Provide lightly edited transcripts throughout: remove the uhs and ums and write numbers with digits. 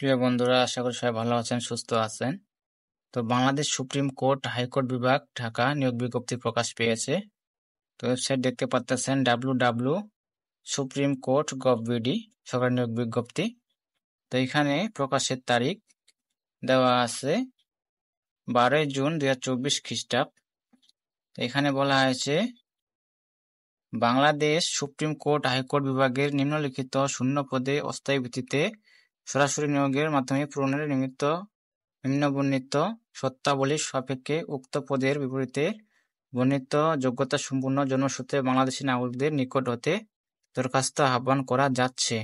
প্রিয় বন্ধুরা, আশা করি সবাই ভালো আছেন, সুস্থ আছেন। তো বাংলাদেশ সুপ্রিম কোর্ট হাইকোর্ট বিভাগ ঢাকা নিয়োগ বিজ্ঞপ্তি প্রকাশ পেয়েছে। তো ওয়েবসাইট দেখতে পাচ্ছেন www.supremcourt.gov.bd সরকারি নিয়োগ বিজ্ঞপ্তি। তো এখানে প্রকাশের তারিখ দেওয়া আছে 12 জুন 2024 খ্রিস্টাব্দ। এখানে বলা হয়েছে বাংলাদেশ সুপ্রিম কোর্ট হাইকোর্ট বিভাগের নিম্নলিখিত শূন্য পদে অস্থায়ী ভিত্তিতে সরাসরি নিয়োগের মাধ্যমে পূরণের নিম্ন বর্ণিত শর্তাবলী সাপেক্ষে উক্ত পদের বিপরীতে বর্ণিত যোগ্যতা সম্পন্ন জন্মসূত্রে বাংলাদেশী নাগরিকদের নিকট হতে দরখাস্ত আহ্বান করা যাচ্ছে।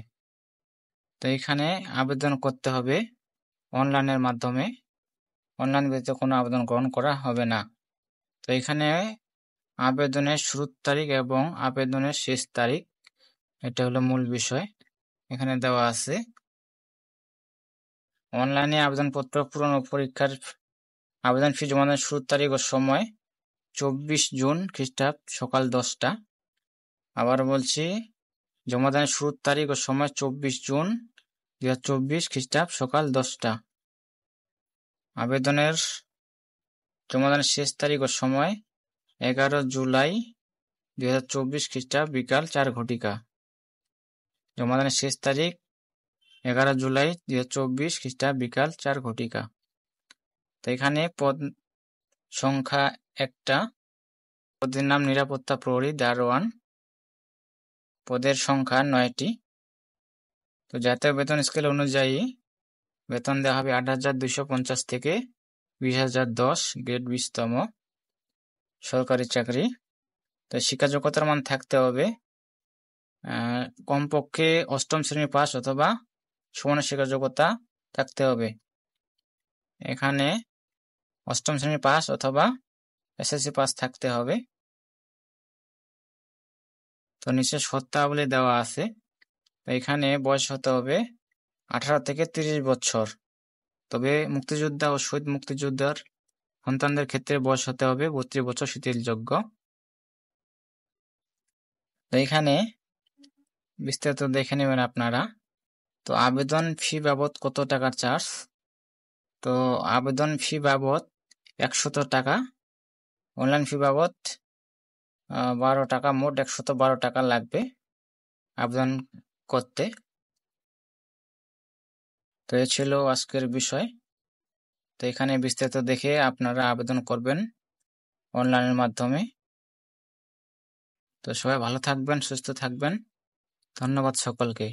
তো এখানে আবেদন করতে হবে অনলাইনের মাধ্যমে। অনলাইন ব্যতীত কোনো আবেদন গ্রহণ করা হবে না। তো এখানে আবেদনের শুরুর তারিখ এবং আবেদনের শেষ তারিখ, এটা হলো মূল বিষয়। এখানে দেওয়া আছে অনলাইনে আবেদনপত্র পূরণ ও পরীক্ষার আবেদন ফি জমাদানের শুরুর তারিখ ও সময় 24 জুন খ্রিস্টাব্দ সকাল 10টা। আবার বলছি, জমাদানের শুরুর তারিখ ও সময় 24 জুন 2024 খ্রিস্টাব্দ সকাল 10টা। আবেদনের জমাদানের শেষ তারিখ ও সময় 11 জুলাই 2024 খ্রিস্টাব্দ বিকাল 4 ঘটিকা। জমাদানের শেষ তারিখ 11 জুলাই 2024 খ্রিস্টাব্দ বিকাল 4 ঘটিকা। তো এখানে পদ সংখ্যা 1টা, পদের নাম নিরাপত্তা প্রহরী দারোয়ান, পদের সংখ্যা 9টি। তো জাতীয় বেতন স্কেল অনুযায়ী বেতন দেওয়া হবে 8,250 থেকে 20,010, গ্রেড 20তম, সরকারি চাকরি। তো শিক্ষা যোগ্যতার মান থাকতে হবে কমপক্ষে 8ম শ্রেণী পাস অথবা সমান শিক্ষা যোগ্যতা থাকতে হবে। এখানে 8ম শ্রেণী পাস অথবা এসএসসি পাস থাকতে হবে। তো নিচে শর্তাবলী দেওয়া আছে। তো এখানে বয়স হতে হবে 18 থেকে 30 বছর। তবে মুক্তিযোদ্ধা ও শহীদ মুক্তিযোদ্ধার সন্তানদের ক্ষেত্রে বয়স হতে হবে 32 বছর শিথিলযোগ্য। তো এখানে বিস্তারিত দেখে নেবেন আপনারা। তো আবেদন ফি বাবদ কত টাকার চার্জ? তো আবেদন ফি বাবদ 100 টাকা, অনলাইন ফি বাবদ 12 টাকা, মোট 112 টাকা লাগবে আবেদন করতে। তো এ ছিল আজকের বিষয়। তো এখানে বিস্তারিত দেখে আপনারা আবেদন করবেন অনলাইনের মাধ্যমে। তো সবাই ভালো থাকবেন, সুস্থ থাকবেন। ধন্যবাদ সকলকে।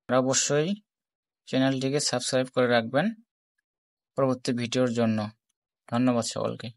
আর অবশ্যই চ্যানেলটিকে সাবস্ক্রাইব করে রাখবেন পরবর্তী ভিডিওর জন্য। ধন্যবাদ সকলকে।